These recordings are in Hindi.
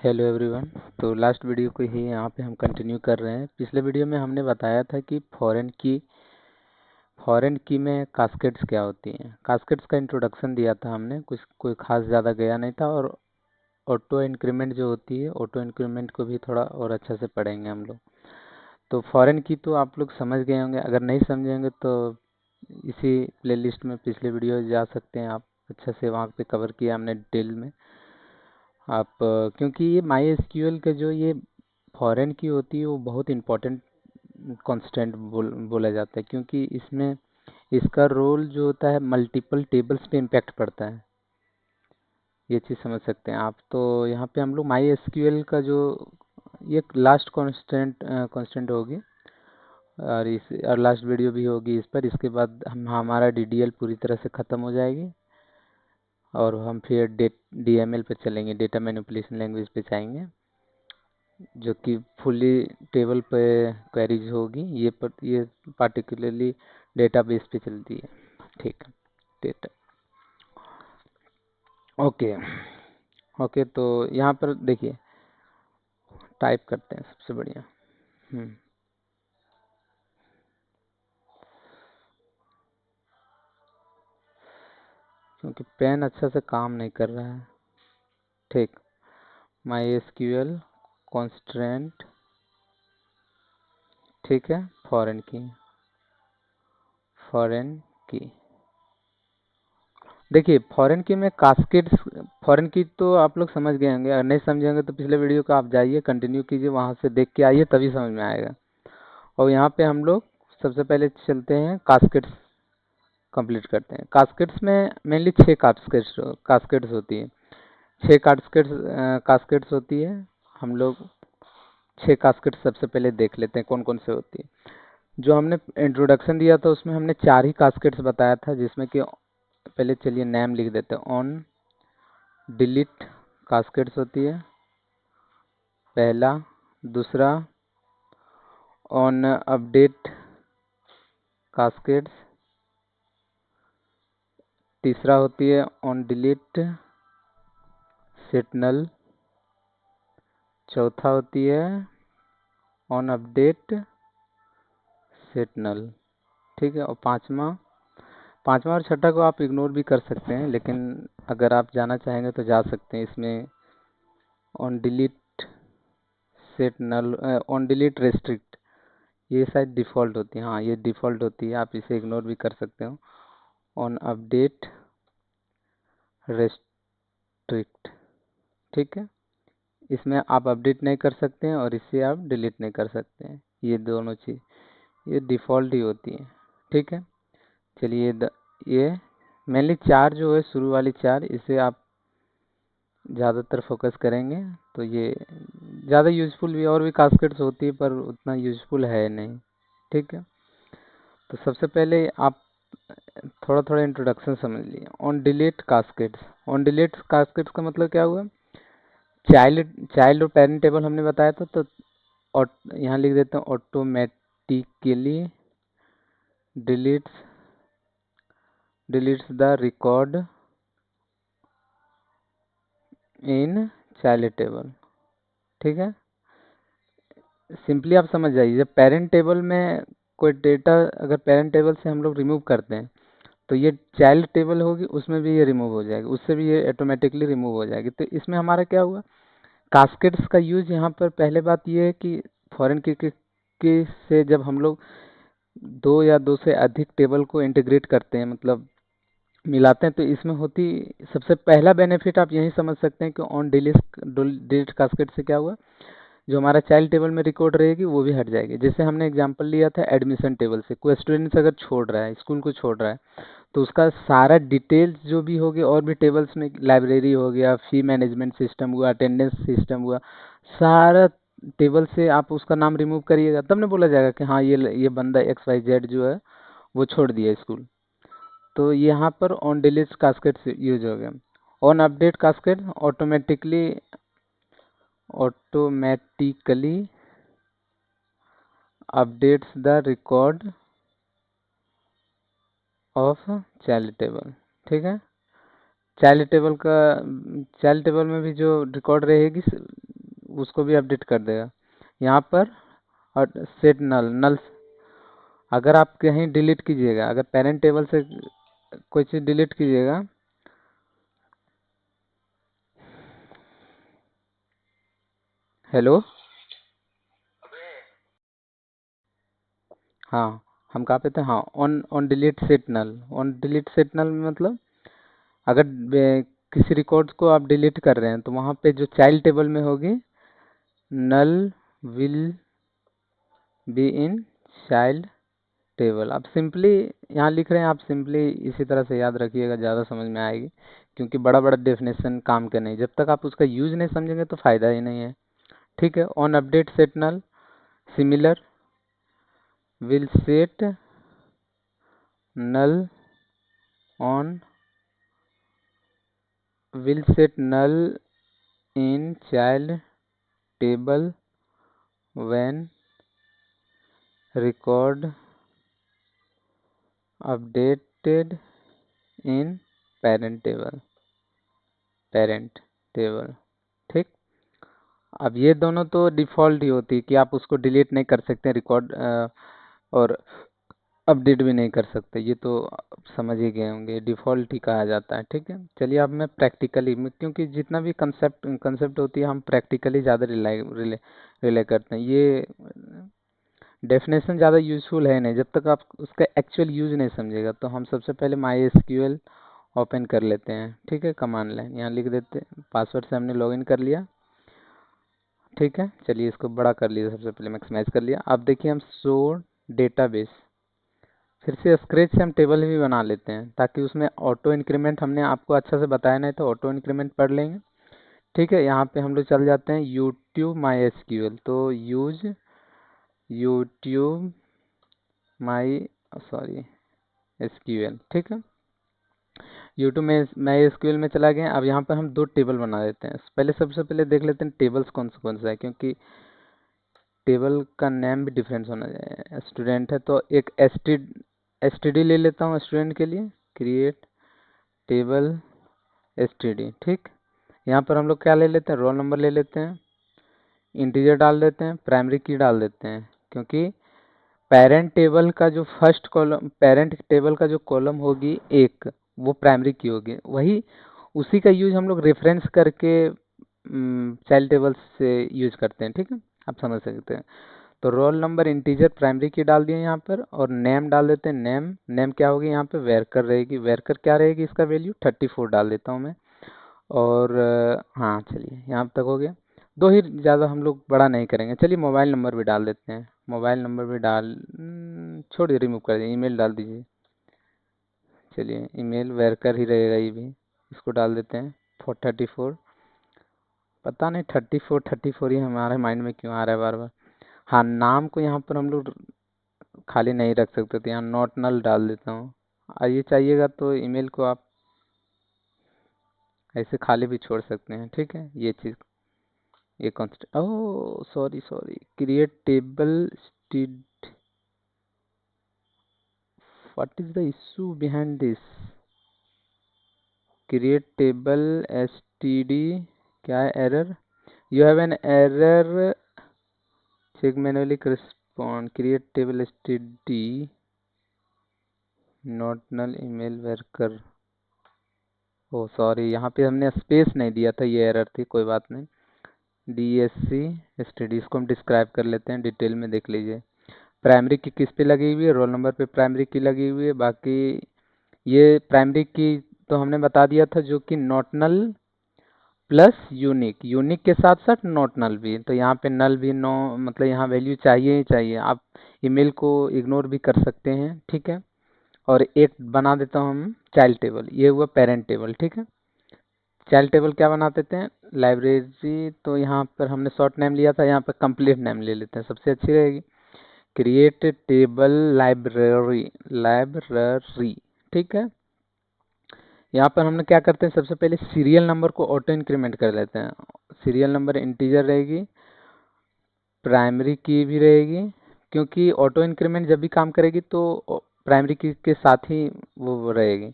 Hello everyone. तो लास्ट वीडियो को ही यहाँ पे हम कंटिन्यू कर रहे हैं। पिछले वीडियो में हमने बताया था कि फॉरेन की में कास्केट्स क्या होती हैं। कास्केट्स का इंट्रोडक्शन दिया था हमने, कुछ कोई खास ज़्यादा गया नहीं था। और ऑटो इंक्रीमेंट जो होती है, ऑटो इंक्रीमेंट को भी थोड़ा और अच्छा से पढ़ेंगे हम लोग। तो फॉरेन की तो आप लोग समझ गए होंगे, अगर नहीं समझेंगे तो इसी प्लेलिस्ट में पिछले वीडियो जा सकते हैं आप। अच्छा से वहाँ पे कवर किया हमने डिटेल में। आप क्योंकि ये माई एसक्यूएल का जो ये फॉरेन की होती है वो बहुत इंपॉर्टेंट कांस्टेंट बोला जाता है, क्योंकि इसमें इसका रोल जो होता है मल्टीपल टेबल्स पे इम्पैक्ट पड़ता है। ये चीज़ समझ सकते हैं आप। तो यहाँ पे हम लोग माई एसक्यूएल का जो ये लास्ट कांस्टेंट होगी, और लास्ट वीडियो भी होगी इस पर। इसके बाद हमारा डीडीएल पूरी तरह से ख़त्म हो जाएगी और हम फिर डीएमएल पे चलेंगे, डेटा मैनिपुलेशन लैंग्वेज पे जाएंगे, जो कि फुली टेबल पे क्वेरीज होगी। ये पार्टिकुलरली डेटाबेस पे चलती है। ठीक है, डेटा। ओके। ओके, तो यहाँ पर देखिए, टाइप करते हैं सबसे बढ़िया। क्योंकि पेन अच्छा से काम नहीं कर रहा है। ठीक, माई एसक्यूएल कॉन्स्ट्रेंट, ठीक है, फॉरेन की देखिए, फॉरेन की में कास्केड्स। फॉरेन की तो आप लोग समझ गए होंगे, अगर नहीं समझेंगे तो पिछले वीडियो को आप जाइए, कंटिन्यू कीजिए, वहाँ से देख के आइए, तभी समझ में आएगा। और यहाँ पे हम लोग सबसे पहले चलते हैं, कास्केड्स कंप्लीट करते हैं। कास्केड्स में मेनली 6 कास्केड्स होती है। 6 कास्केड्स होती है। हम लोग 6 कास्केड्स सबसे पहले देख लेते हैं कौन कौन से होती है। जो हमने इंट्रोडक्शन दिया था उसमें हमने 4 ही कास्केड्स बताया था, जिसमें कि पहले चलिए नेम लिख देते हैं। ऑन डिलीट कास्केड्स होती है पहला। दूसरा ऑन अपडेट कास्केड्स। तीसरा होती है ऑन डिलीट सेट नल। चौथा होती है ऑन अपडेट सेट नल। ठीक है, और पांचवा और छठा को आप इग्नोर भी कर सकते हैं, लेकिन अगर आप जाना चाहेंगे तो जा सकते हैं। इसमें on delete set null, on delete restrict, ये शायद डिफ़ॉल्ट होती है। हाँ, ये डिफ़ॉल्ट होती है, आप इसे इग्नोर भी कर सकते हो। ऑन अपडेट रेस्ट्रिक्ट, ठीक है, इसमें आप अपडेट नहीं कर सकते हैं और इसे आप डिलीट नहीं कर सकते हैं। ये दोनों चीज़ ये डिफ़ॉल्ट ही होती है। ठीक है, चलिए ये मेनली 4 जो है, शुरू वाली 4, इसे आप ज़्यादातर फोकस करेंगे तो ये ज़्यादा यूज़फुल भी। और भी कास्केट्स होती है पर उतना यूज़फुल है नहीं। ठीक है, तो सबसे पहले आप थोड़ा थोड़ा इंट्रोडक्शन समझ लिए। ऑन डिलीट कास्केट्स, ऑन डिलीट कास्केट्स का मतलब क्या हुआ? चाइल्ड और पेरेंट टेबल हमने बताया था, तो और यहाँ लिख देते हैं automatically deletes the record in child table. ठीक है, सिंपली आप समझ जाइए, जब पेरेंट टेबल में कोई डेटा अगर पेरेंट टेबल से हम लोग रिमूव करते हैं तो ये चाइल्ड टेबल होगी, उसमें भी ये रिमूव हो जाएगी, उससे भी ये ऑटोमेटिकली रिमूव हो जाएगी। तो इसमें हमारा क्या हुआ? कास्केट्स का यूज यहाँ पर पहले बात ये है कि फॉरेन की से जब हम लोग 2 या 2 से अधिक टेबल को इंटीग्रेट करते हैं, मतलब मिलाते हैं, तो इसमें होती सबसे पहला बेनिफिट आप यही समझ सकते हैं कि ऑन डिलीट कास्केट से क्या हुआ? जो हमारा चाइल्ड टेबल में रिकॉर्ड रहेगी वो भी हट जाएगी। जैसे हमने एग्जांपल लिया था एडमिशन टेबल से, कोई स्टूडेंट्स अगर छोड़ रहा है, स्कूल को छोड़ रहा है, तो उसका सारा डिटेल्स जो भी होगी, और भी टेबल्स में लाइब्रेरी हो गया, फी मैनेजमेंट सिस्टम हुआ, अटेंडेंस सिस्टम हुआ, सारा टेबल से आप उसका नाम रिमूव करिएगा, तब ना बोला जाएगा कि हाँ ये बंदा एक्स वाई जेड जो है वो छोड़ दिया स्कूल। तो यहाँ पर ऑन डिलीट कास्केट यूज हो गया। On update casket automatically updates the record of child table. ठीक है, चाइल्ड टेबल में भी जो रिकॉर्ड रहेगी उसको भी अपडेट कर देगा यहाँ पर। और सेट नल, अगर आप कहीं डिलीट कीजिएगा, अगर पेरेंट टेबल से कोई चीज़ डिलीट कीजिएगा, हेलो, हाँ हम कहाँ पे थे, हाँ on on delete set null. On delete set null मतलब अगर किसी रिकॉर्ड को आप डिलीट कर रहे हैं तो वहाँ पे जो चाइल्ड टेबल में होगी, null will be in child table. आप सिंपली यहाँ लिख रहे हैं, आप सिंपली इसी तरह से याद रखिएगा, ज़्यादा समझ में आएगी। क्योंकि बड़ा बड़ा डेफिनेशन काम का नहीं, जब तक आप उसका यूज नहीं समझेंगे तो फ़ायदा ही नहीं है। ठीक है, on update set null similar will set null on will set null in child table when record updated in parent table। ठीक, अब ये दोनों तो डिफ़ॉल्ट ही होती है कि आप उसको डिलीट नहीं कर सकते रिकॉर्ड, और अपडेट भी नहीं कर सकते, ये तो आप समझ ही गए होंगे, डिफ़ॉल्ट ही कहा जाता है। ठीक है, चलिए अब मैं प्रैक्टिकली में, क्योंकि जितना भी कंसेप्ट होती है हम प्रैक्टिकली ज़्यादा रिले करते हैं। ये डेफिनेशन ज़्यादा यूज़फुल है नहीं जब तक आप उसका एक्चुअल यूज़ नहीं समझेगा। तो हम सबसे पहले माई एसक्यूएल ओपन कर लेते हैं। ठीक है, कमांड लाइन यहाँ लिख देते हैं, पासवर्ड से हमने लॉगिन कर लिया। ठीक है, चलिए इसको बड़ा कर लिया, सबसे पहले मैक्सिमाइज कर लिया। अब देखिए हम शो डेटाबेस, फिर से स्क्रैच से हम टेबल भी बना लेते हैं ताकि उसमें ऑटो इंक्रीमेंट हमने आपको अच्छा से बताया नहीं तो ऑटो इंक्रीमेंट पढ़ लेंगे। ठीक है, यहाँ पे हम लोग चल जाते हैं यूट्यूब माई एसक्यूएल, तो यूज यूट्यूब माई सॉरी एसक्यूएल। ठीक है, यूट्यूब में माई एसक्यूएल में चला गया। अब यहाँ पर हम दो टेबल बना देते हैं। पहले सबसे पहले देख लेते हैं टेबल्स कौन सा है, क्योंकि टेबल का नेम भी डिफरेंस होना चाहिए। स्टूडेंट है तो एक एसटीडी ले लेता हूँ स्टूडेंट के लिए, क्रिएट टेबल एसटीडी। ठीक, यहाँ पर हम लोग क्या ले लेते हैं, रोल नंबर ले लेते हैं, इंटीजर डाल देते हैं, प्राइमरी की डाल देते हैं, क्योंकि पेरेंट टेबल का जो कॉलम होगी एक, वो प्राइमरी की होगी, वही उसी का यूज हम लोग रेफरेंस करके चाइल्ड टेबल से यूज करते हैं। ठीक है, आप समझ सकते हैं। तो रोल नंबर इंटीजर प्राइमरी की डाल दिए यहाँ पर, और नेम डाल देते हैं। नेम क्या होगी यहाँ पे, वेरकर रहेगी। वेरकर क्या रहेगी, इसका वैल्यू 34 डाल देता हूँ मैं। और हाँ चलिए यहाँ तक हो गया, दो ही, ज़्यादा हम लोग बड़ा नहीं करेंगे। चलिए मोबाइल नंबर भी डाल देते हैं, मोबाइल नंबर भी छोड़िए, रिमूव कर दीजिए, ईमेल डाल दीजिए। चलिए ईमेल वेरकर ही रहेगा ये भी, इसको डाल देते हैं 434। पता नहीं 34 ही हमारे माइंड में क्यों आ रहा है बार बार। हाँ, नाम को यहाँ पर हम लोग खाली नहीं रख सकते, तो यहाँ नॉट नल डाल देता हूँ। ये चाहिएगा तो ईमेल को आप ऐसे खाली भी छोड़ सकते हैं। ठीक है, ये चीज़, ये const oh sorry sorry, create table std, what is the issue behind this, create table STD, क्या है error, you have an error, check manually correspond, create table STD not null email worker. Oh sorry, यहाँ पे हमने स्पेस नहीं दिया था, ये एरर थी, कोई बात नहीं। DSC स्टडी, इसको हम डिस्क्राइब कर लेते हैं, डिटेल में देख लीजिए। प्राइमरी की किस पे लगी हुई है, रोल नंबर पे प्राइमरी की लगी हुई है। बाकी ये प्राइमरी की तो हमने बता दिया था, जो कि not null plus unique, unique के साथ साथ नॉट नल भी। तो यहाँ पे नल भी नो, मतलब यहाँ वैल्यू चाहिए ही चाहिए। आप ईमेल को इग्नोर भी कर सकते हैं। ठीक है, और एक बना देता हूँ हम चाइल्ड टेबल, ये हुआ पेरेंट टेबल। ठीक है, चाइल्ड टेबल क्या बना देते हैं, लाइब्रेरी, तो यहाँ पर हमने शॉर्ट नेम लिया था, यहाँ पर कंप्लीट नेम ले लेते हैं, सबसे अच्छी रहेगी। Create table library. ठीक है, यहाँ पर हमने क्या करते हैं, सबसे पहले सीरियल नंबर को ऑटो इंक्रीमेंट कर लेते हैं। सीरियल नंबर इंटीजर रहेगी, प्राइमरी की भी रहेगी, क्योंकि ऑटो इंक्रीमेंट जब भी काम करेगी तो प्राइमरी की के साथ ही वो रहेगी।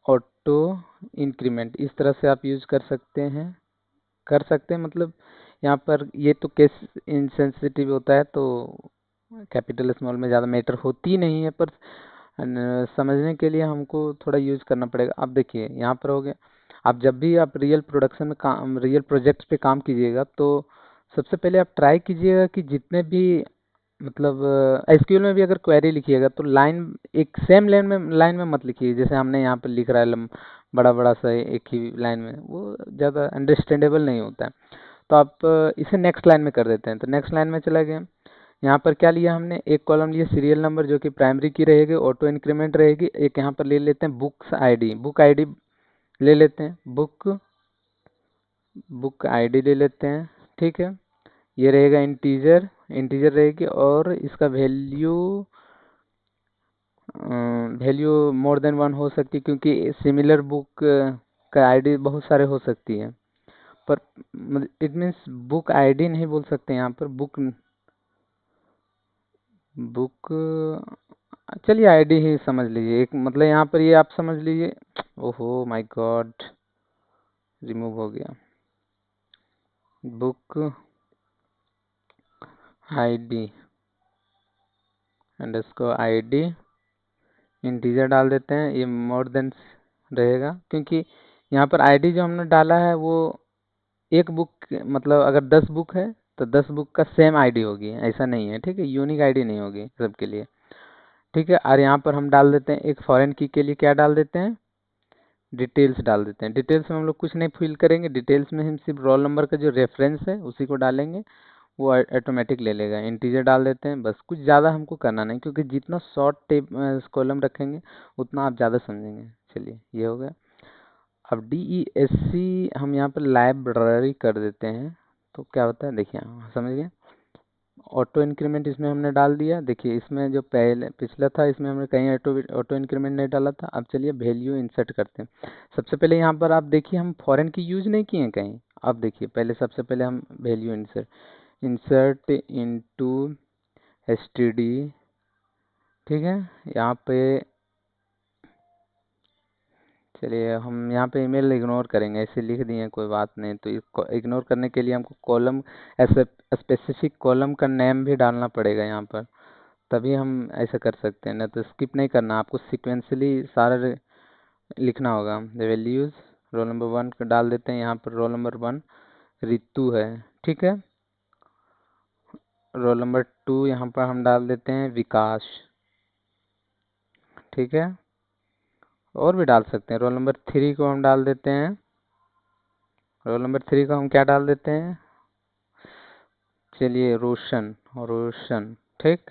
ऑटो इंक्रीमेंट इस तरह से आप यूज कर सकते हैं, मतलब यहाँ पर ये तो केस इंसेंसिटिव होता है, तो कैपिटल स्मॉल में ज़्यादा मैटर होती नहीं है, पर समझने के लिए हमको थोड़ा यूज करना पड़ेगा। अब देखिए यहाँ पर हो गया। आप जब भी आप रियल प्रोडक्शन में काम, रियल प्रोजेक्ट्स पे काम कीजिएगा, तो सबसे पहले आप ट्राई कीजिएगा कि जितने भी मतलब एसक्यूएल में भी अगर क्वेरी लिखिएगा तो लाइन एक सेम लाइन में मत लिखिए, जैसे हमने यहाँ पर लिख रहा है बड़ा बड़ा सा एक ही लाइन में, वो ज़्यादा अंडरस्टैंडेबल नहीं होता है। तो आप इसे नेक्स्ट लाइन में कर देते हैं, तो नेक्स्ट लाइन में चला गया। यहाँ पर क्या लिया हमने, एक कॉलम लिया सीरियल नंबर जो कि प्राइमरी की रहेगी, ऑटो इंक्रीमेंट रहेगी। एक यहाँ पर ले लेते हैं बुक्स आईडी, बुक आईडी ले लेते हैं, बुक आईडी ले लेते हैं, ठीक है। ये रहेगा इंटीजर, इंटीजर रहेगी, और इसका वैल्यू मोर देन वन हो सकती है, क्योंकि सिमिलर बुक का आईडी बहुत सारे हो सकती है। पर इट मीन्स बुक आईडी नहीं बोल सकते यहाँ पर, बुक चलिए आईडी ही समझ लीजिए। एक मतलब यहाँ पर ये आप समझ लीजिए, ओहो माय गॉड, रिमूव हो गया। Book ID underscore ID, integer डाल देते हैं, ये मोर देन रहेगा, क्योंकि यहाँ पर आईडी जो हमने डाला है वो एक बुक, मतलब अगर 10 बुक है तो 10 बुक का सेम आईडी होगी, ऐसा नहीं है, ठीक है। यूनिक आईडी नहीं होगी सबके लिए, ठीक है। और यहाँ पर हम डाल देते हैं एक फॉरेन की के लिए क्या डाल देते हैं, डिटेल्स डाल देते हैं। डिटेल्स में हम लोग कुछ नहीं फिल करेंगे, डिटेल्स में हम सिर्फ रोल नंबर का जो रेफरेंस है उसी को डालेंगे, वो ऑटोमेटिक ले लेगा। इंटीजर डाल देते हैं, बस कुछ ज़्यादा हमको करना नहीं, क्योंकि जितना शॉर्ट टेप कॉलम रखेंगे उतना आप ज़्यादा समझेंगे। चलिए ये हो गया। अब DESC हम यहाँ पर लाइब्रेरी कर देते हैं, तो क्या होता है देखिए, समझ गए। ऑटो इंक्रीमेंट इसमें हमने डाल दिया, देखिए इसमें जो पहले पिछला था इसमें हमने कहीं ऑटो इंक्रीमेंट नहीं डाला था। अब चलिए वैल्यू इंसर्ट करते हैं। सबसे पहले यहाँ पर आप देखिए हम फॉरेन की यूज नहीं किए हैं कहीं। अब देखिए पहले सबसे पहले हम वैल्यू इंसर्ट इनटू एसटीडी, ठीक है। यहाँ पे चलिए हम यहाँ पे ईमेल इग्नोर करेंगे, ऐसे लिख दिए हैं, कोई बात नहीं। तो इसको इग्नोर करने के लिए हमको कॉलम, ऐसे स्पेसिफिक कॉलम का नेम भी डालना पड़ेगा यहाँ पर, तभी हम ऐसा कर सकते हैं, ना तो स्किप नहीं करना, आपको सिक्वेंसली सारा लिखना होगा। वैल्यूज रोल नंबर 1 का डाल देते हैं, यहाँ पर रोल नंबर 1 रितु है, ठीक है। रोल नंबर 2 यहाँ पर हम डाल देते हैं विकास, ठीक है। और भी डाल सकते हैं। रोल नंबर 3 को हम डाल देते हैं, रोल नंबर 3 को हम क्या डाल देते हैं, चलिए रोशन, रोशन, ठीक।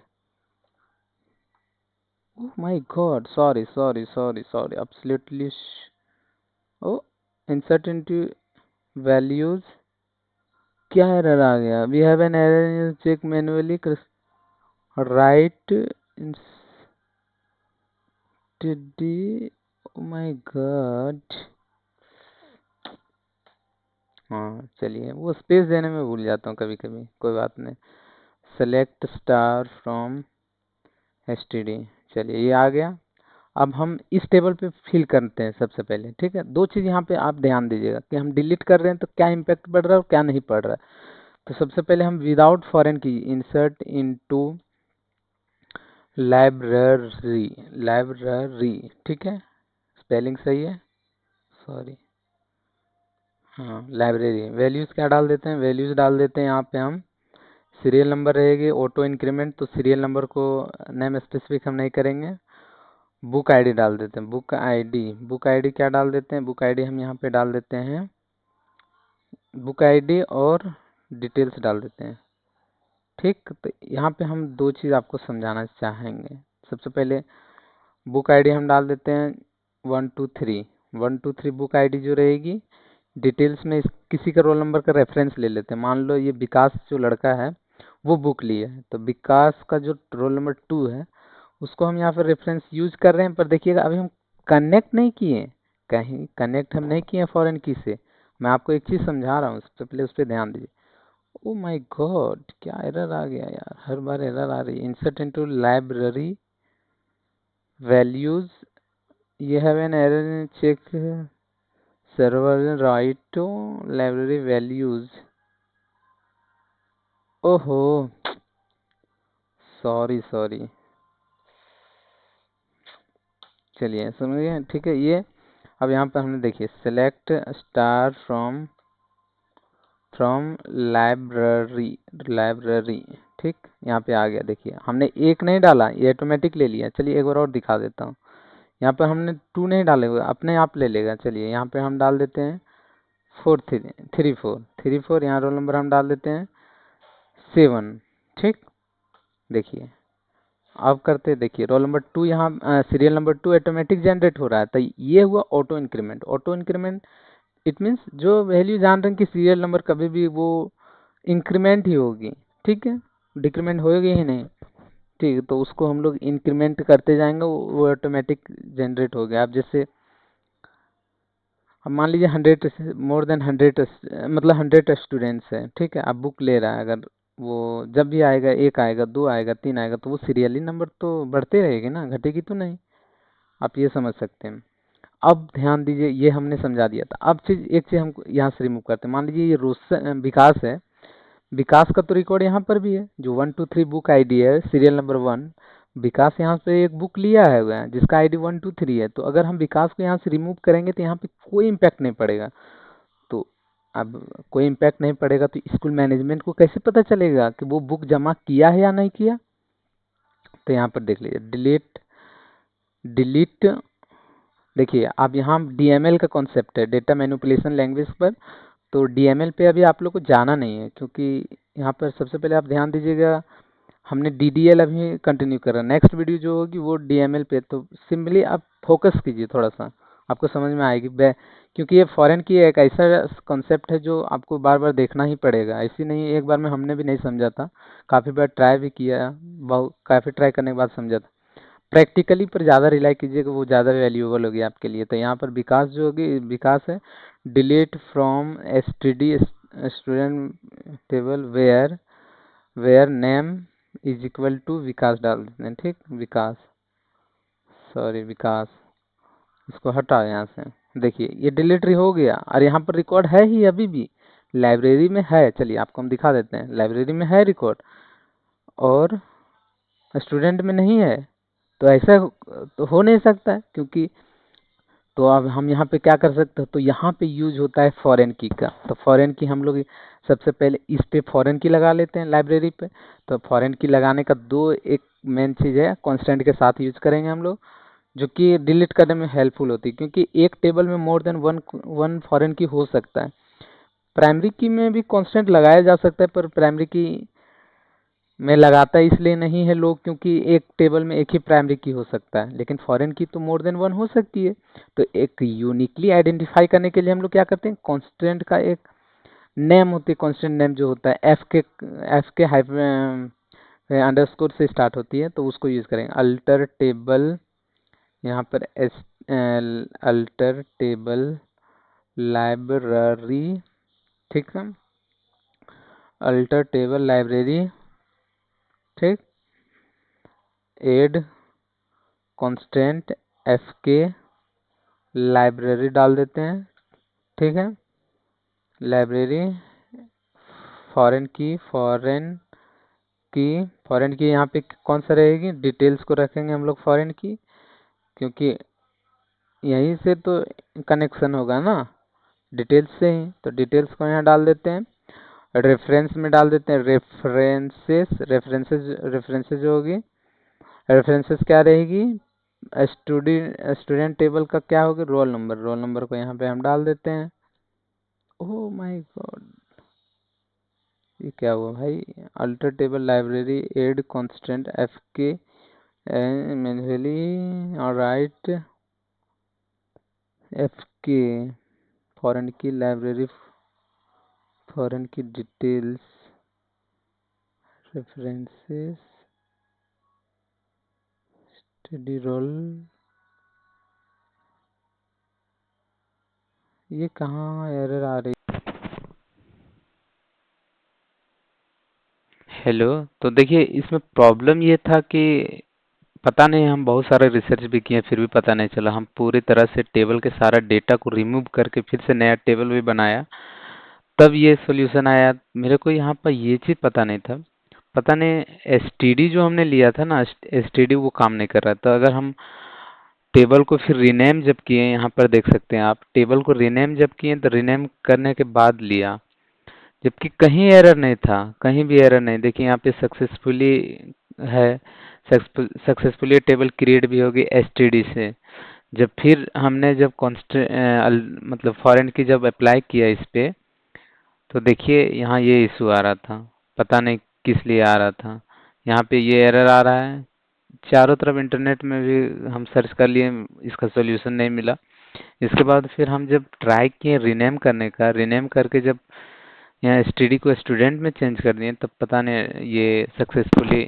Oh my god, sorry sorry sorry sorry, absolutely. Oh insert into values, क्या एरर आ गया, we have an error in check manually right instead, oh my god. हाँ चलिए, वो स्पेस देने में भूल जाता हूँ कभी कभी, कोई बात नहीं। सेलेक्ट स्टार फ्रॉम एसटीडी, चलिए ये आ गया। अब हम इस टेबल पे फिल करते हैं सबसे पहले, ठीक है। दो चीज़ यहाँ पे आप ध्यान दीजिएगा कि हम डिलीट कर रहे हैं तो क्या इम्पैक्ट पड़ रहा है और क्या नहीं पड़ रहा है। तो सबसे पहले हम विदाउट फॉरेन की इंसर्ट इनटू लाइब्रेरी, लाइब्रेरी, ठीक है। स्पेलिंग सही है, सॉरी, हाँ लाइब्रेरी। वैल्यूज़ क्या डाल देते हैं, वैल्यूज़ डाल देते हैं यहाँ पे हम सीरियल नंबर रहेगी, ऑटो इंक्रीमेंट, तो सीरियल नंबर को नेम स्पेसिफिक हम नहीं करेंगे। बुक आईडी डाल देते हैं, बुक आईडी, बुक आईडी क्या डाल देते हैं, बुक आईडी हम यहाँ पे डाल देते हैं, बुक आईडी और डिटेल्स डाल देते हैं, ठीक। तो यहाँ पे हम दो चीज़ आपको समझाना चाहेंगे। सबसे पहले बुक आईडी हम डाल देते हैं 123, 123 बुक आईडी जो रहेगी। डिटेल्स में किसी का रोल नंबर का रेफरेंस ले लेते हैं, मान लो ये विकास जो लड़का है वो बुक लिया है, तो विकास का जो रोल नंबर 2 है उसको हम यहाँ पर रेफरेंस यूज कर रहे हैं। पर देखिएगा अभी हम कनेक्ट नहीं किए, कहीं कनेक्ट हम नहीं किए फॉरेन की से। मैं आपको एक चीज़ समझा रहा हूँ, सबसे पहले उस पर ध्यान दीजिए। ओ माय गॉड, क्या एरर आ गया यार, हर बार एरर आ रही है। इंसर्ट इनटू लाइब्रेरी वैल्यूज, ये have an error in check server right to library values, ओहो, सॉरी सॉरी। चलिए समझिए, ठीक है। ये अब यहाँ पर हमने देखिए select star from from library, library, ठीक। यहाँ पे आ गया, देखिए हमने एक नहीं डाला, ये ऑटोमेटिक ले लिया। चलिए एक बार और दिखा देता हूँ। यहाँ पर हमने टू नहीं डाले हुए, अपने आप ले लेगा। चलिए यहाँ पे हम डाल देते हैं 4 3 3 4 3 4। यहाँ रोल नंबर हम डाल देते हैं 7, ठीक। देखिए अब करते हैं, देखिए रोल नंबर 2, यहाँ सीरियल नंबर 2 ऑटोमेटिक जनरेट हो रहा है। तो ये हुआ auto increment. Auto increment it means जो वैल्यू जान रहे हैं कि सीरियल नंबर कभी भी वो इंक्रीमेंट ही होगी, ठीक है, डिक्रीमेंट होगी ही नहीं। ठीक है, तो उसको हम लोग इंक्रीमेंट करते जाएंगे, वो ऑटोमेटिक जनरेट हो गया। अब जैसे अब मान लीजिए 100, मोर देन 100, मतलब 100 स्टूडेंट्स है, ठीक है। अब बुक ले रहा है, अगर वो जब भी आएगा, 1 आएगा, 2 आएगा, 3 आएगा, तो वो सीरियली नंबर तो बढ़ते रहेगी ना, घटेगी तो नहीं। आप ये समझ सकते हैं। अब ध्यान दीजिए, ये हमने समझा दिया था। अब चीज एक चीज हम यहाँ से रिमूव करते हैं। मान लीजिए ये विकास है, विकास का तो रिकॉर्ड यहाँ पर भी है, जो 1 2 3 बुक आईडी है, सीरियल नंबर 1। विकास यहाँ से एक बुक लिया है हुआ है जिसका आईडी 1 2 3 है। तो अगर हम विकास को यहाँ से रिमूव करेंगे तो यहाँ पे कोई इम्पैक्ट नहीं पड़ेगा। तो अब कोई इम्पैक्ट नहीं पड़ेगा तो स्कूल मैनेजमेंट को कैसे पता चलेगा कि वो बुक जमा किया है या नहीं किया? तो यहाँ पर देख लीजिए, डिलीट, डिलीट। देखिए अब यहाँ डीएमएल का कॉन्सेप्ट है, डेटा मैनिपुलेशन लैंग्वेज पर। तो डीएमएल पे अभी आप लोग को जाना नहीं है, क्योंकि यहाँ पर सबसे पहले आप ध्यान दीजिएगा, हमने डीडीएल अभी कंटिन्यू कर रहा है। नेक्स्ट वीडियो जो होगी वो डीएमएल पे। तो सिंपली आप फोकस कीजिए थोड़ा सा, आपको समझ में आएगी। क्योंकि ये फॉरेन की एक ऐसा कॉन्सेप्ट है जो आपको बार बार देखना ही पड़ेगा। ऐसी नहीं, एक बार में हमने भी नहीं समझा था, काफ़ी बार ट्राई भी किया, बहुत काफ़ी ट्राई करने के बाद समझा था। प्रैक्टिकली पर ज़्यादा रिलाई कीजिएगा, वो ज़्यादा वैल्यूएबल होगी आपके लिए। तो यहाँ पर विकास जो होगी, विकास है, delete from STD student table where, where name is equal to Vikas डाल देते हैं, ठीक। विकास, सॉरी विकास, इसको हटाओ यहाँ से। देखिए ये डिलीटरी हो गया, और यहाँ पर रिकॉर्ड है ही अभी भी, लाइब्रेरी में है। चलिए आपको हम दिखा देते हैं, लाइब्रेरी में है रिकॉर्ड और स्टूडेंट में नहीं है। तो ऐसा तो हो नहीं सकता है, क्योंकि तो अब हम यहाँ पे क्या कर सकते हैं, तो यहाँ पे यूज होता है फॉरेन की का। तो फॉरेन की हम लोग सबसे पहले इस पे फॉरेन की लगा लेते हैं लाइब्रेरी पे। तो फॉरेन की लगाने का दो एक मेन चीज़ है, कांस्टेंट के साथ यूज करेंगे हम लोग, जो कि डिलीट करने में हेल्पफुल होती है। क्योंकि एक टेबल में more than one one foreign की हो सकता है। प्राइमरी की में भी कांस्टेंट लगाया जा सकता है, पर प्राइमरी की में लगाता इसलिए नहीं है लोग, क्योंकि एक टेबल में एक ही प्राइमरी की हो सकता है, लेकिन फॉरेन की तो मोर देन वन हो सकती है। तो एक यूनिकली आइडेंटिफाई करने के लिए हम लोग क्या करते हैं, कांस्टेंट का एक नेम होती है, कांस्टेंट नेम जो होता है एफ के अंडरस्कोर से स्टार्ट होती है, तो उसको यूज करेंगे। अल्टर टेबल, यहाँ पर एस अल्टर टेबल लाइब्रेरी, ठीक है, अल्टर टेबल लाइब्रेरी, ठीक। एड कांस्टेंट एफ के लाइब्रेरी डाल देते हैं, ठीक है। लाइब्रेरी फॉरेन की, फॉरेन की यहाँ पे कौन सा रहेगी, डिटेल्स को रखेंगे हम लोग फॉरेन की, क्योंकि यहीं से तो कनेक्शन होगा ना, डिटेल्स से ही। तो डिटेल्स को यहाँ डाल देते हैं। रेफरेंस में डाल देते हैं रेफरेंसेस जो होगी, रेफरेंसेस क्या रहेगी, स्टूडेंट टेबल का क्या होगा, रोल नंबर। रोल नंबर को यहाँ पे हम डाल देते हैं। ओह माय गॉड, ये क्या हुआ भाई, alter table library add constant F K manually, alright, F K foreign key library, foreign key details, references, study role. ये कहाँ एरर आ रही? हेलो। तो देखिए इसमें प्रॉब्लम ये था कि पता नहीं, हम बहुत सारे रिसर्च भी किए फिर भी पता नहीं चला। हम पूरी तरह से टेबल के सारा डेटा को रिमूव करके फिर से नया टेबल भी बनाया, तब ये सॉल्यूशन आया। मेरे को यहाँ पर ये चीज़ पता नहीं था, पता नहीं एसटीडी जो हमने लिया था ना, एसटीडी वो काम नहीं कर रहा था। अगर हम टेबल को फिर रीनेम जब किए, यहाँ पर देख सकते हैं आप, टेबल को रीनेम जब किए तो रीनेम करने के बाद लिया, जबकि कहीं एरर नहीं था, कहीं भी एरर नहीं। देखिए यहाँ पे सक्सेसफुली है, सक्सेसफुली टेबल क्रिएट भी होगी एसटीडी से। जब फिर हमने जब मतलब फॉरेन की जब अप्लाई किया इस पे, तो देखिए यहाँ ये इशू आ रहा था, पता नहीं किस लिए आ रहा था। यहाँ पे ये एरर आ रहा है। चारों तरफ इंटरनेट में भी हम सर्च कर लिए, इसका सॉल्यूशन नहीं मिला। इसके बाद फिर हम जब ट्राई किए रीनेम करने का, रीनेम करके जब यहाँ एसटीडी को स्टूडेंट में चेंज कर दिए, तब पता नहीं ये सक्सेसफुली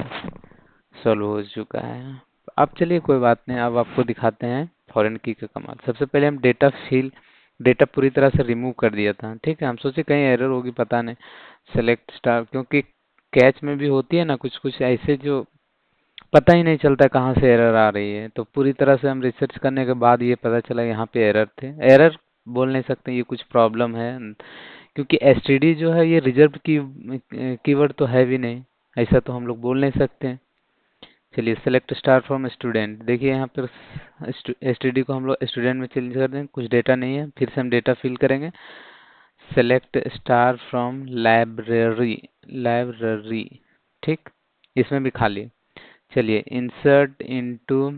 सॉल्व हो चुका है। अब चलिए कोई बात नहीं, अब आपको दिखाते हैं फॉरेन की का कमाल। सबसे पहले हम डेटा पूरी तरह से रिमूव कर दिया था, ठीक है। हम सोचे कहीं एरर होगी, पता नहीं। सेलेक्ट स्टार, क्योंकि कैच में भी होती है ना कुछ कुछ ऐसे जो पता ही नहीं चलता कहाँ से एरर आ रही है। तो पूरी तरह से हम रिसर्च करने के बाद ये पता चला यहाँ पे एरर थे। एरर बोल नहीं सकते, ये कुछ प्रॉब्लम है, क्योंकि एसटीडी जो है ये रिजर्व कीवर्ड तो है भी नहीं, ऐसा तो हम लोग बोल नहीं सकते हैं। चलिए सेलेक्ट स्टार फ्रॉम स्टूडेंट, देखिए यहाँ पर एसटीडी को हम लोग स्टूडेंट में चेंज कर दें, कुछ डेटा नहीं है, फिर से हम डेटा फिल करेंगे। Select star from library, library, ठीक, इसमें भी खाली। चलिए इंसर्ट इनटू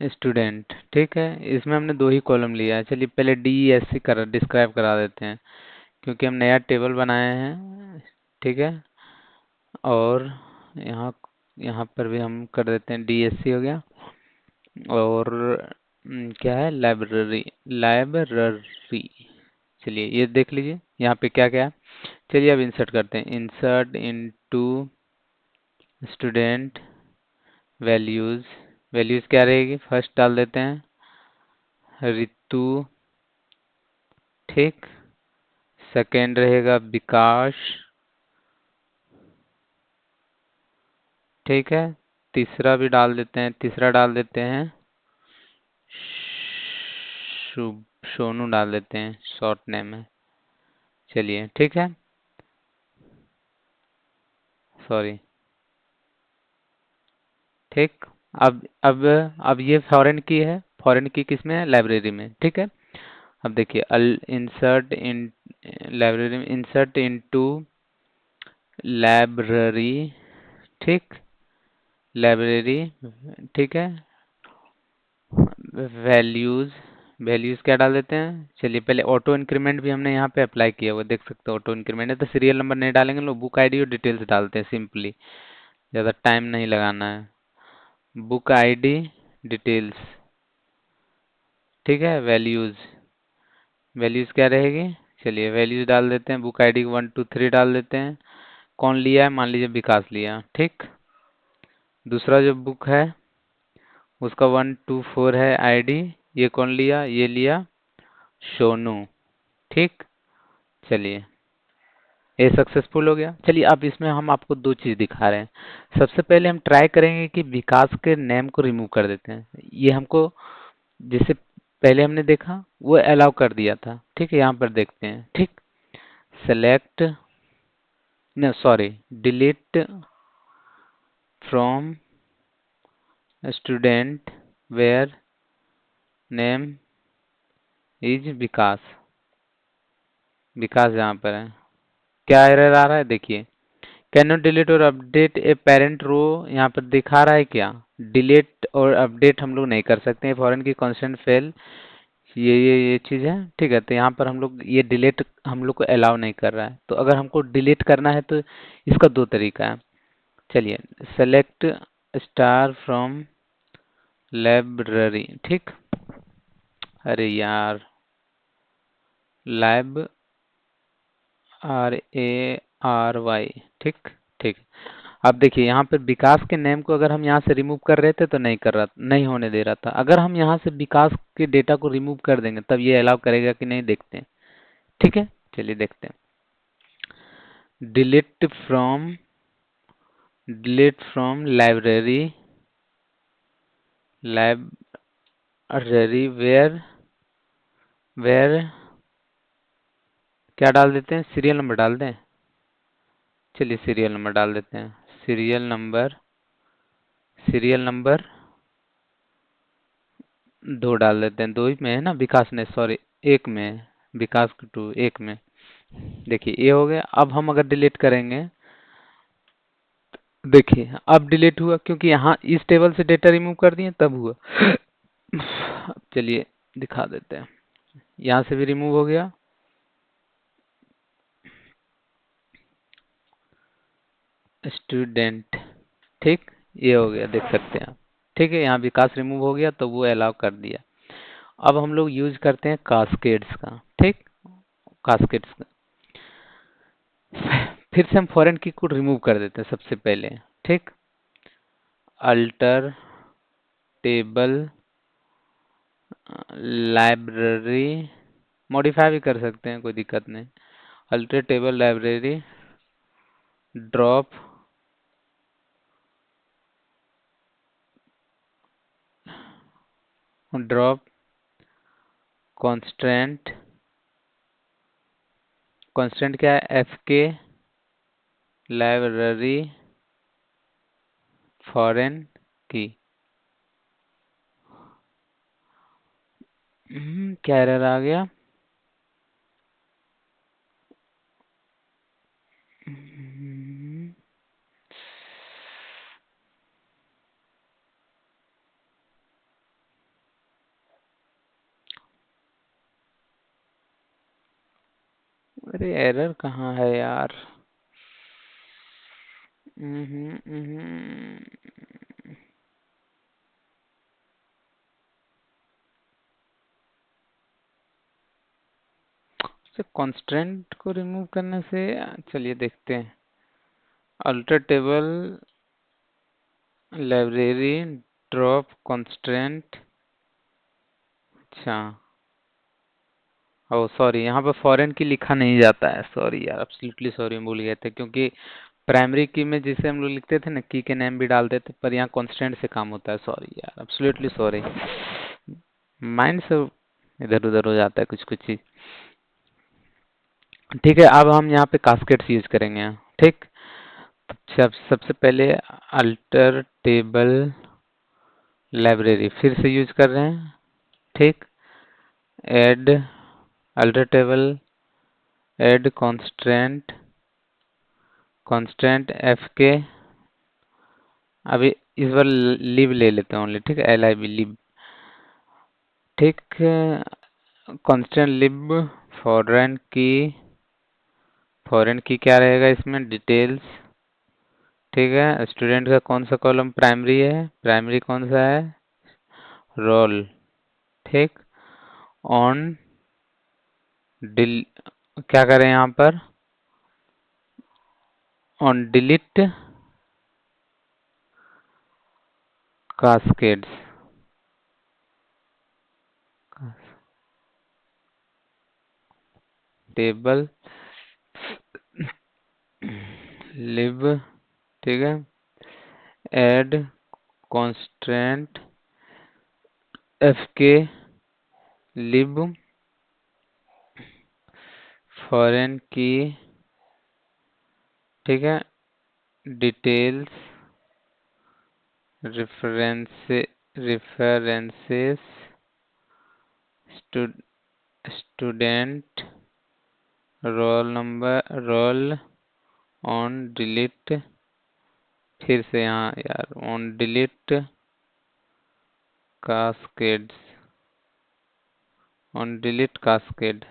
स्टूडेंट, ठीक है, इसमें हमने दो ही कॉलम लिया है। चलिए पहले डीईएससी कर डिस्क्राइब करा देते हैं, क्योंकि हम नया टेबल बनाए हैं, ठीक है। और यहाँ यहाँ पर भी हम कर देते हैं, डीएससी हो गया। और क्या है, लाइब्रेरी, लाइब्रेरी। चलिए ये देख लीजिए यहाँ पे क्या क्या है। चलिए अब इंसर्ट करते हैं, insert into student values. Values क्या रहेगी, फर्स्ट डाल देते हैं रितु, ठीक। सेकेंड रहेगा विकास, ठीक है। तीसरा भी डाल देते हैं, तीसरा डाल देते हैं शुभ, सोनू डाल देते हैं, शॉर्ट नेम है। चलिए ठीक है, सॉरी, ठीक। अब ये फॉरेन की है, फॉरेन की किसमें है, लाइब्रेरी में, ठीक है। अब देखिए इंसर्ट इन लाइब्रेरी में, इंसर्ट इनटू लाइब्रेरी, ठीक, लाइब्रेरी, ठीक है। वैल्यूज, वैल्यूज क्या डाल देते हैं। चलिए पहले ऑटो इंक्रीमेंट भी हमने यहाँ पे अप्लाई किया हुआ, देख सकते हो ऑटो इंक्रीमेंट है, तो सीरियल नंबर नहीं डालेंगे, लोग बुक आईडी और डिटेल्स डालते हैं सिंपली, ज़्यादा टाइम नहीं लगाना है। बुक आईडी, डिटेल्स, ठीक है। वैल्यूज, वैल्यूज क्या रहेगी, चलिए वैल्यूज डाल देते हैं, बुक आईडी 1 2 3 डाल देते हैं। कौन लिया है, मान लीजिए विकास लिया, ठीक। दूसरा जो बुक है उसका 1 2 4 है आईडी, ये कौन लिया, ये लिया सोनू, ठीक। चलिए ये सक्सेसफुल हो गया। चलिए अब इसमें हम आपको दो चीज़ दिखा रहे हैं। सबसे पहले हम ट्राई करेंगे कि विकास के नेम को रिमूव कर देते हैं। ये हमको जैसे पहले हमने देखा वो अलाउ कर दिया था, ठीक है। यहाँ पर देखते हैं, ठीक। Select, no sorry, delete from student where name is Vikas, Vikas जहाँ पर है। क्या एरर आ रहा है, देखिए कैन नॉट डिलीट और अपडेट ए पेरेंट रो, यहाँ पर दिखा रहा है क्या, डिलीट और अपडेट हम लोग नहीं कर सकते हैं, फॉरेन की कॉन्स्टेंट फेल, ये चीज़ है, ठीक है। तो यहाँ पर हम लोग ये डिलीट हम लोग को अलाउ नहीं कर रहा है। तो अगर हमको डिलीट करना है तो इसका दो तरीका है। चलिए सेलेक्ट स्टार फ्रॉम लाइब्रेरी, ठीक। अरे यार, लाइब, RARY, ठीक, ठीक। अब देखिए यहाँ पर विकास के नेम को अगर हम यहाँ से रिमूव कर रहे थे तो नहीं कर रहा, नहीं होने दे रहा था। अगर हम यहाँ से विकास के डेटा को रिमूव कर देंगे तब ये अलाउ करेगा कि नहीं, देखते हैं, ठीक है। चलिए देखते हैं, delete from, delete from library, library where, where क्या डाल देते हैं, सीरियल नंबर डाल दें? चलिए सीरियल नंबर डाल देते हैं। सीरियल नंबर, सीरियल नंबर 2 डाल देते हैं। 2 ही में है ना विकास ने, सॉरी 1 में है। विकास 2 1 में। देखिए ये हो गया। अब हम अगर डिलीट करेंगे, देखिए अब डिलीट हुआ क्योंकि यहाँ इस टेबल से डेटा रिमूव कर दिए तब हुआ। अब चलिए दिखा देते हैं। यहाँ से भी रिमूव हो गया। स्टूडेंट, ठीक, ये हो गया, देख सकते हैं आप। ठीक है, यहाँ विकास रिमूव हो गया तो वो अलाउ कर दिया। अब हम लोग यूज करते हैं कास्केड्स का। ठीक, कास्केड्स का फिर से हम फॉरेन की को रिमूव कर देते हैं सबसे पहले। ठीक, अल्टर टेबल लाइब्रेरी, मॉडिफाई भी कर सकते हैं, कोई दिक्कत नहीं। Alter table library drop drop constant, constant क्या है, एफ के लाइब्रेरी फॉरेन की। क्या एरर आ गया? अरे एरर कहाँ है यार? कॉन्स्टेंट को रिमूव करने से, चलिए देखते हैं। Alter table library drop constant, अच्छा, ओ सॉरी, यहाँ पर फॉरेन की लिखा नहीं जाता है, सॉरी यार, एब्सोल्युटली सॉरी, भूल गए थे। क्योंकि प्राइमरी की में जिसे हम लोग लिखते थे ना, की के नेम भी डालते थे, पर यहाँ कॉन्स्टेंट से काम होता है। सॉरी यार, एब्सोल्युटली सॉरी, माइंड से इधर उधर हो जाता है कुछ कुछ चीज। ठीक है, अब हम यहाँ पे कास्केट्स यूज करेंगे। ठीक, सबसे पहले अल्टर टेबल लाइब्रेरी फिर से यूज कर रहे हैं। ठीक, add alter table, add constant, constant F के, अभी इस बार लिब ले लेते हैं ओनली। ठीक है, एल आई बी लिब। ठीक, कांस्टेंट लिब फॉरेन की, फॉरेन की क्या रहेगा इसमें, डिटेल्स। ठीक है, स्टूडेंट का कौन सा कॉलम प्राइमरी है, प्राइमरी कौन सा है, रोल। ठीक, ऑन डिल, क्या करें यहाँ पर, ऑन डिलीट कास्केड्स, टेबल लिब। ठीक है, ऐड कांस्टेंट एफ के लिब फॉरेन की। ठीक है, details references student roll number roll on delete, फिर से यहाँ यार on delete cascades, on delete cascade.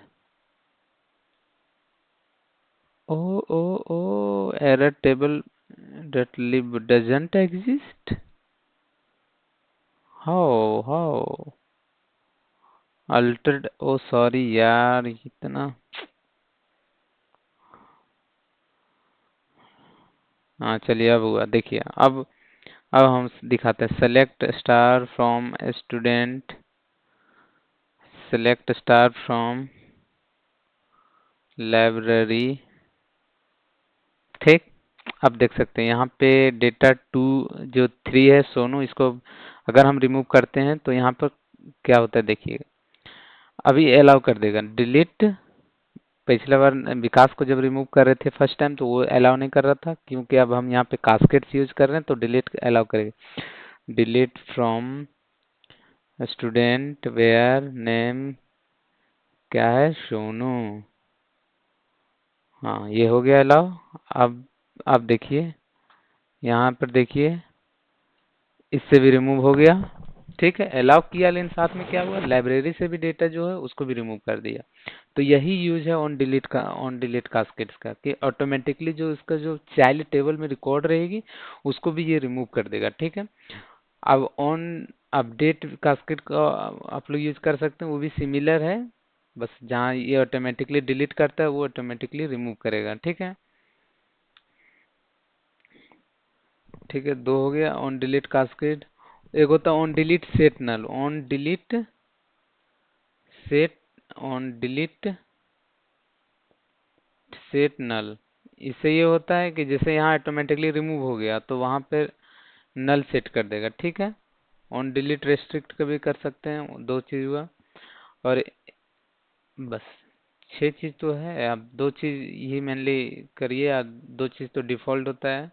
Oh oh oh, error table that lib doesn't exist, how altered, oh sorry यार, इतना, हाँ चलिए अब हुआ, देखिए अब हम दिखाते हैं। Select star from student, select star from library. ठीक, अब देख सकते हैं यहाँ पे डेटा 2 जो 3 है सोनू, इसको अगर हम रिमूव करते हैं तो यहाँ पर क्या होता है देखिए, अभी अलाउ कर देगा डिलीट पिछला बार विकास को जब रिमूव कर रहे थे फर्स्ट टाइम तो वो अलाउ नहीं कर रहा था, क्योंकि अब हम यहाँ पे कास्केट्स यूज कर रहे हैं तो डिलीट अलाउ करेगा। Delete from student where name क्या है, सोनू। हाँ ये हो गया अलाउ। अब देखिए, यहाँ पर देखिए, इससे भी रिमूव हो गया। ठीक है, अलाउ किया लेकिन साथ में क्या हुआ, लाइब्रेरी से भी डेटा जो है उसको भी रिमूव कर दिया। तो यही यूज है ऑन डिलीट कास्केट्स का, कि ऑटोमेटिकली जो इसका जो चाइल्ड टेबल में रिकॉर्ड रहेगी उसको भी ये रिमूव कर देगा। ठीक है। अब ऑन अपडेट कास्केट का आप लोग यूज कर सकते हैं, वो भी सिमिलर है, बस जहाँ ये ऑटोमेटिकली डिलीट करता है वो ऑटोमेटिकली रिमूव करेगा। ठीक है। ठीक है, दो हो गया ऑन डिलीट कास्केड। एक होता है on delete set null, on delete set, on delete set null. इससे ये होता है कि जैसे यहाँ ऑटोमेटिकली रिमूव हो गया तो वहाँ पे नल सेट कर देगा। ठीक है। ऑन डिलीट रेस्ट्रिक्ट का भी कर सकते हैं, दो चीज हुआ। और बस 6 चीज तो है, अब दो चीज ही मेनली करिए, दो चीज तो डिफॉल्ट होता है।